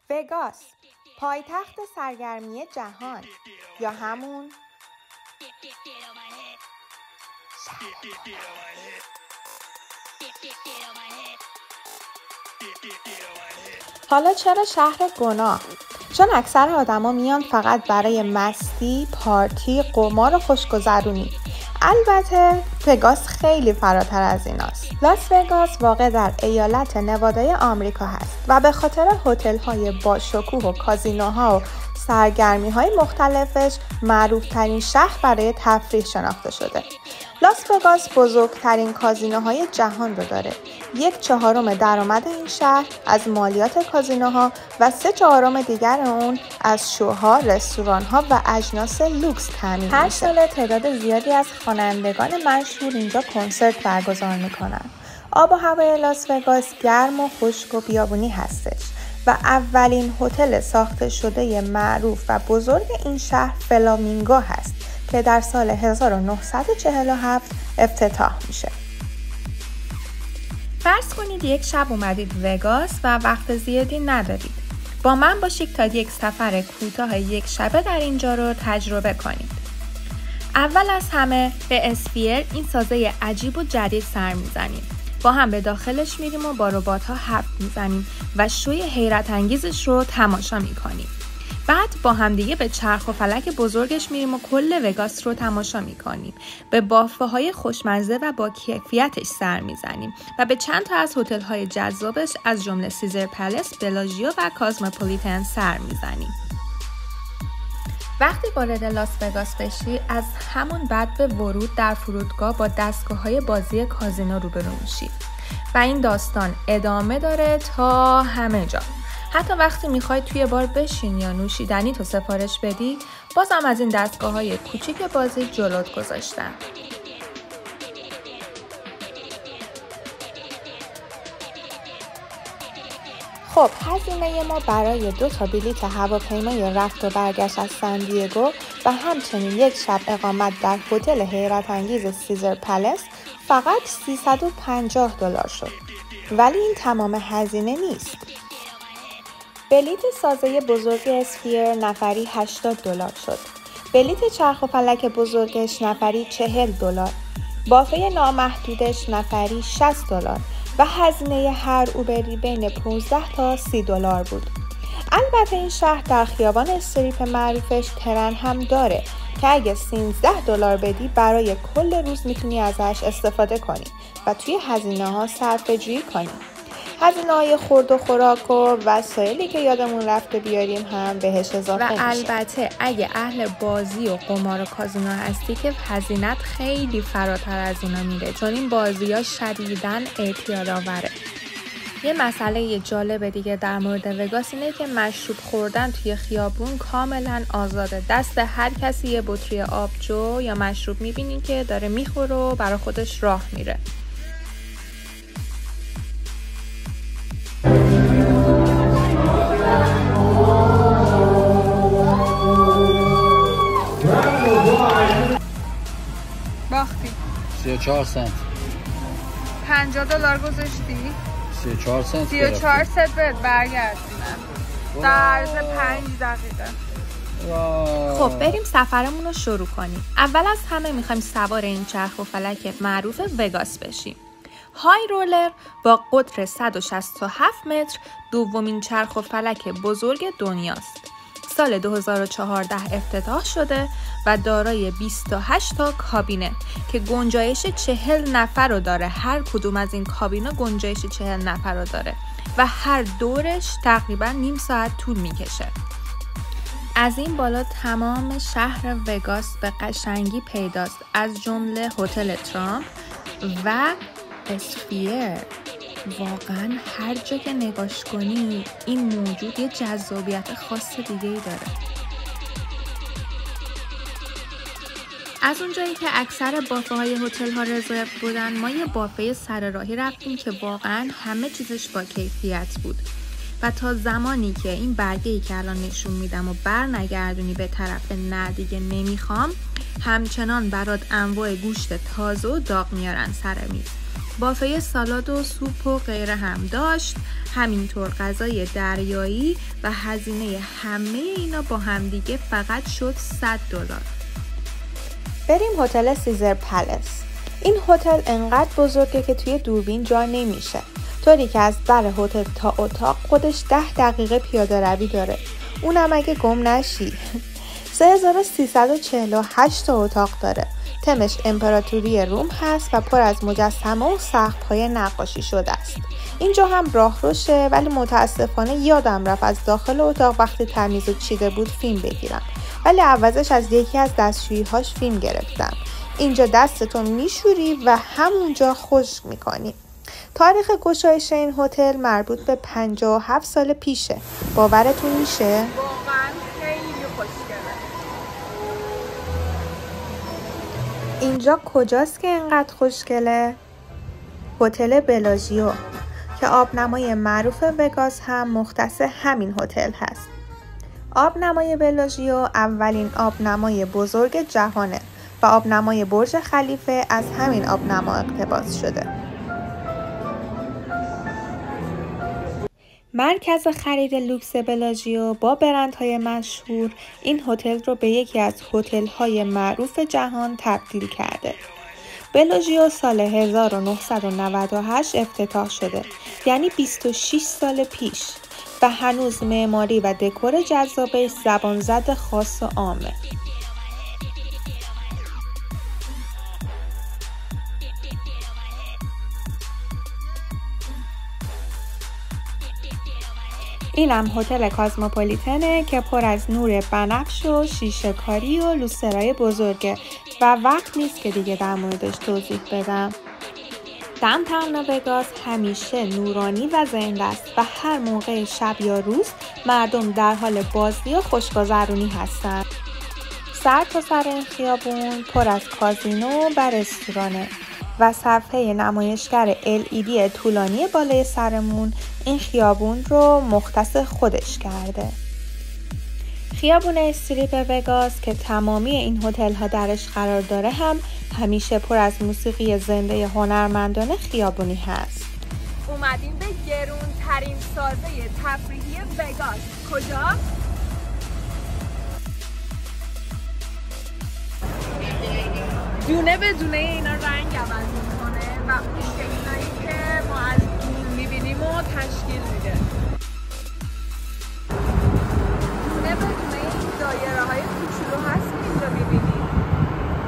وگاس، پایتخت سرگرمی جهان یا همون حالا چرا شهر گناه؟ چون اکثر آدما میان فقط برای مستی، پارتی، قمار و خوشگذرونی. البته وگاس خیلی فراتر از ایناست. لاس وگاس واقع در ایالت نوادای آمریکا هست و به خاطر هتل‌های با شکوه و کازینوها و سرگرمی‌های مختلفش معروف‌ترین شهر برای تفریح شناخته شده. لاس وگاس بزرگترین کازینوهای جهان رو داره. 1/4 درآمد این شهر از مالیات کازینوها و 3/4 دیگر اون از شوها، رستوران‌ها و اجناس لوکس تامین میشه. هر سال تعداد زیادی از خوانندگان مشهور اینجا کنسرت برگزار میکنن. آب و هوای لاس وگاس گرم و خشک و بیابونی هستش و اولین هتل ساخته شده معروف و بزرگ این شهر فلامینگو هست که در سال 1947 افتتاح میشه. فرض کنید یک شب اومدید وگاس و وقت زیادی ندارید. با من باشید تا یک سفر کوتاه یک شبه در اینجا رو تجربه کنید. اول از همه به اسفیر، این سازه عجیب و جدید سر میزنیم. با هم به داخلش میریم و با ربات‌ها حرف میزنیم و شوی حیرت انگیزش رو تماشا میکنیم. بعد با هم دیگه به چرخ و فلک بزرگش میریم و کل وگاس رو تماشا میکنیم. به بافه‌های خوشمزه و با کیفیتش سر میزنیم و به چند تا از هتل‌های جذابش از جمله سیزر پلس، بلاژیو و کاسموپولیتن سر میزنیم. وقتی وارد لاس وگاس بشی، از همون بعد به ورود در فرودگاه با دستگاه‌های بازی کازینو روبرو میشی و این داستان ادامه داره تا همه جا. حتی وقتی میخوای توی بار بشین یا نوشیدنی تو سفارش بدی، بازم از این دستگاه‌های کوچیک بازی جلوت گذاشتن. خب هزینه ما برای 2 تا بلیت هواپیمای رفت و برگشت از سن دیگو و همچنین یک شب اقامت در هتل حیرت انگیز سیزر پلس فقط $350 شد. ولی این تمام هزینه نیست. بلیت سازه بزرگ اسفیر نفری $80 شد. بلیت چرخ و فلک بزرگش نفری $40. بافه نامحدودش نفری $60 و هزینه هر اوبری بین $15 تا $30 بود. البته این شهر در خیابان استریپ معروفش ترن هم داره که اگه $13 بدی برای کل روز میتونی ازش استفاده کنی و توی هزینه ها صرفه جویی کنی. هزینه های خورد و خوراک و وسایلی که یادمون رفته بیاریم هم بهش اضافه میشه. و البته اگه اهل بازی و قمار و کازینو هستی که هزینت خیلی فراتر از اینا میره، چون این بازی ها شدیداً اعتیادآوره. یه مسئله جالب دیگه در مورد وگاس اینه که مشروب خوردن توی خیابون کاملاً آزاده. دست هر کسی یه بطری آبجو یا مشروب میبینین که داره میخوره و برای خودش راه میره. باختی 34 سنت. $50 گذاشتی؟ 34 سنت 34 سنت بهت برگردونم در عرض 5 دقیقه. خب بریم سفرمون رو شروع کنیم. اول از همه میخوایم سوار این چرخ و فلک معروف وگاس بشیم. های رولر با قطر 167 متر دومین چرخ و فلک بزرگ دنیاست. سال 2014 افتتاح شده و دارای 28 تا کابینه که گنجایش 40 نفر رو داره. هر کدوم از این کابینا گنجایش 40 نفر رو داره و هر دورش تقریبا نیم ساعت طول میکشه. از این بالا تمام شهر وگاس به قشنگی پیداست، از جمله هتل ترامپ و اسفیر. واقعا هر جا که نگاش کنی این موجود یه جذابیت خاص دیگه ای داره. از اونجایی که اکثر بافه های هتل ها رزرو بودن، ما یه بافه سر راهی رفتیم که واقعا همه چیزش با کیفیت بود و تا زمانی که این برگه‌ای که الان نشون میدم و بر نگردونی به طرف نه دیگه نمیخوام، همچنان برات انواع گوشت تازه و داغ میارن سر میز. بافه سالاد و سوپ و غیره هم داشت، همینطور غذای دریایی و هزینه همه اینا با همدیگه فقط شد $100. بریم هتل سیزر پلس. این هتل انقدر بزرگه که توی دوربین جا نمیشه، طوری که از در هتل تا اتاق خودش 10 دقیقه پیاده روی داره، اونم اگه گم نشی. 3348 تا اتاق داره. تمش امپراتوری روم هست و پر از مجسمه و سقف‌های نقاشی شده است. اینجا هم راهروشه، ولی متاسفانه یادم رفت از داخل اتاق وقتی تمیز و چیده بود فیلم بگیرم، ولی عوضش از یکی از دستشویی‌هاش فیلم گرفتم. اینجا دستتو میشوری و همونجا خشک میکنی. تاریخ گشایش این هتل مربوط به 57 سال پیشه. باورتون میشه؟ واقعا خیلی خوشگله. اینجا کجاست که اینقدر خوشگله؟ هتل بلاژیو که آبنمای معروف وگاس هم مختص همین هتل هست. آبنمای بلاژیو اولین آبنمای بزرگ جهانه و آبنمای برج خلیفه از همین آبنما اقتباس شده. مرکز خرید لوکس بلاژیو با برندهای مشهور این هتل رو به یکی از هتل‌های معروف جهان تبدیل کرده. بلاژیو سال 1998 افتتاح شده، یعنی 26 سال پیش، و هنوز معماری و دکور جذابش زبانزد خاص و عامه. اینم هتل کاسموپولیتنه که پر از نور بنفش و شیشه کاری و لوسترای بزرگه و وقت نیست که دیگه در موردش توضیح بدم. داونتاون وگاس همیشه نورانی و زنده است و هر موقع شب یا روز مردم در حال بازی و خوشگذرونی هستند. سر تا سر این خیابون پر از کازینو و رستورانه و صفحه نمایشگر LED طولانی بالای سرمون این خیابون رو مختص خودش کرده. خیابون استریپ وگاس که تمامی این هتل ها درش قرار داره هم همیشه پر از موسیقی زنده هنرمندان خیابونی هست. اومدیم به گرون ترین سازه تفریحی وگاس. کجا؟ دونه به دونه اینا رنگ عوض میکنه و اون شکلایی که ما از دور میبینیم و تشکیل میده. دونه به دونه این دایره های کوچولو هست که اینجا میبینیم.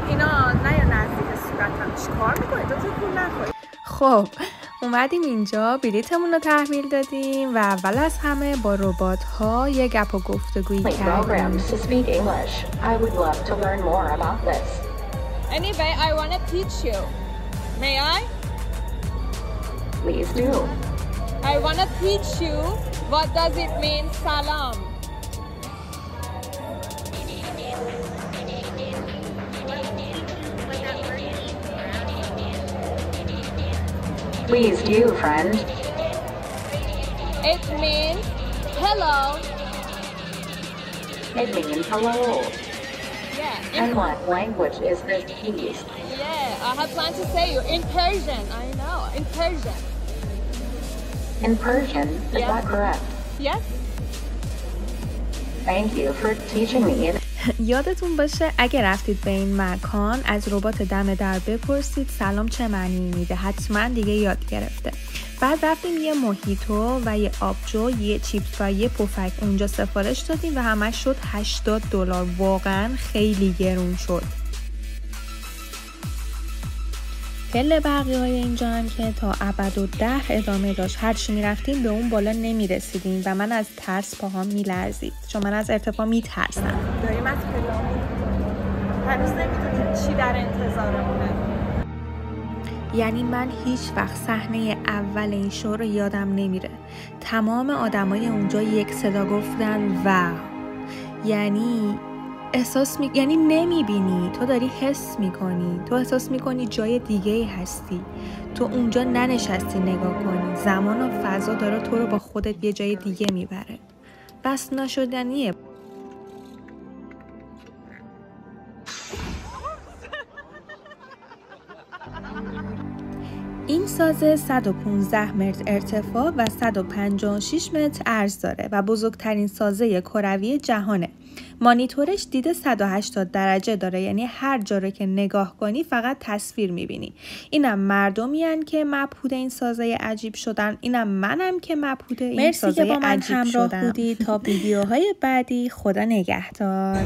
اینا نه یا نزدیک صورتم چیکار میکنی؟ تو پول نخوری؟ خب اومدیم اینجا بلیتمون رو تحویل دادیم و اول از همه با ربات ها یه گپ و گفتگویی کردیم. Anyway, I want to teach you. May I? Please do. I want to teach you what does it mean salam. Please do, friend. It means hello. It means hello. Yeah. And what language is this, please? Yeah, I have planned to say you in Persian. I know, in Persian. In Persian, is Yeah. that correct? Yes? Thank you for teaching me. یادتون باشه اگه رفتید به این مکان از ربات دم در بپرسید سلام چه معنی میده، حتما دیگه یاد گرفته. بعد رفتیم یه موهیتو و یه آبجو، یه چیپس و یه پفک اونجا سفارش دادیم و همش شد $80. واقعا خیلی گرون شد. پله برقی های اینجا هم که تا ابدالدهر ادامه داشت، هرچی میرفتیم به اون بالا نمیرسیدیم و من از ترس پاهام میلرزید، چون من از ارتفاع میترسم. داریم از پلامون هنوز نمیدونیم چی در انتظارمونه. یعنی من هیچ وقت صحنه اول این شو رو یادم نمیره. تمام آدمای اونجا یک صدا گفتن واو. یعنی یعنی نمیبینی، تو داری حس میکنی، تو احساس میکنی جای دیگه هستی، تو اونجا ننشستی نگاه کنی، زمان و فضا داره تو رو با خودت یه جای دیگه میبره. بس نشدنیه. این سازه 115 متر ارتفاع و 156 متر عرض داره و بزرگترین سازه کروی جهانه. مانیتورش دید 180 درجه داره، یعنی هر جا رو که نگاه کنی فقط تصویر میبینی. اینم مردمی هن که مبهوت این سازه عجیب شدن، اینم منم که مبهوت این سازه عجیب شدم. مرسی که با من همراه بودی. تا ویدیوهای بعدی، خدا نگهدار.